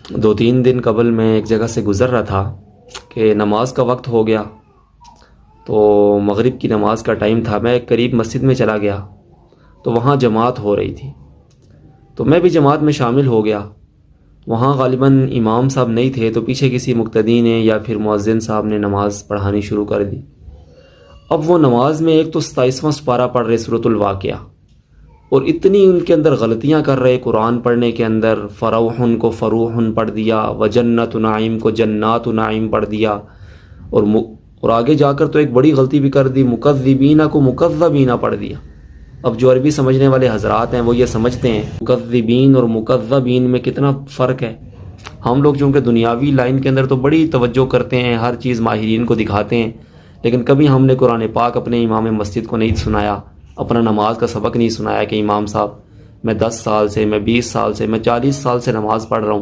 2-3 دن قبل میں ایک جگہ سے گزر رہا تھا کہ نماز کا وقت ہو گیا، تو مغرب کی نماز کا ٹائم تھا۔ میں قریب مسجد میں چلا گیا تو وہاں جماعت ہو رہی تھی، تو میں بھی جماعت میں شامل ہو گیا۔ وہاں غالباً امام صاحب نہیں تھے، تو پیچھے کسی مقتدی نے یا پھر مؤذن صاحب نے نماز پڑھانی شروع کر دی۔ اب وہ نماز میں ایک تو 27واں سپارہ پڑھ رہے سورۃ الواقعہ، اور اتنی ان کے اندر غلطیاں کر رہے قرآن پڑھنے کے اندر۔ فروحن کو فروحن پڑھ دیا، وجنت نعیم کو جنات نعیم پڑھ دیا، اور آگے جا کر تو ایک بڑی غلطی بھی کر دی، مکذبین کو مکذبین پڑھ دیا۔ اب جو عربی سمجھنے والے حضرات ہیں وہ یہ سمجھتے ہیں مکذبین اور مکذبین میں کتنا فرق ہے۔ ہم لوگ چونکہ دنیاوی لائن کے اندر تو بڑی توجہ کرتے ہیں، ہر چیز ماہرین کو دکھاتے ہیں، لیکن کبھی ہم نے قرآن پاک اپنے امام مسجد کو نہیں سنایا، اپنا نماز کا سبق نہیں سنایا کہ امام صاحب میں 10 سال سے، میں 20 سال سے، میں 40 سال سے نماز پڑھ رہا ہوں،